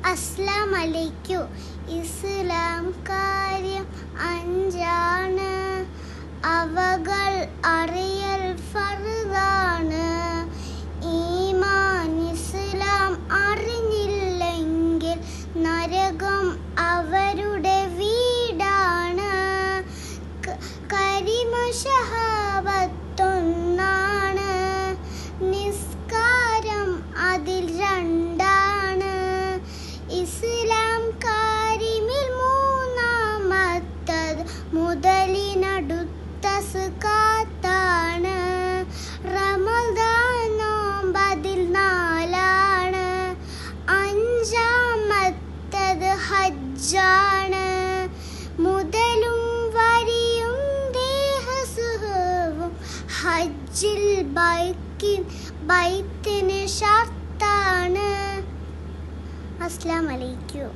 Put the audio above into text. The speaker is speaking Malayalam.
അസ്സലാമു അലൈക്കും. ഇസ്ലാം കാര്യം 5 അവകൾ അറിയൽ ഫർദാണ്. ഈമാൻ ഇസ്ലാം അറിഞ്ഞില്ലെങ്കിൽ നരകം അവരുടെ വീടാണ്. കരിമ ഷഹാവത്തൊന്നാണ്, നിസ്കാരം അതിൽ 2. ഇസ്ലാം കാരിമിൽ 3 മുതലിനടുത്ത സകാത്താണ്. റമദാൻ നോമ്പ് അതിൽ 4. 5 ഹജ്ജാണ്. മുതലും വരിയും ദേഹസുഖവും ഹജ്ജിൽ ബൈത്തിന് ഷർത്താണ്. അസ്സലാമു അലൈക്കും.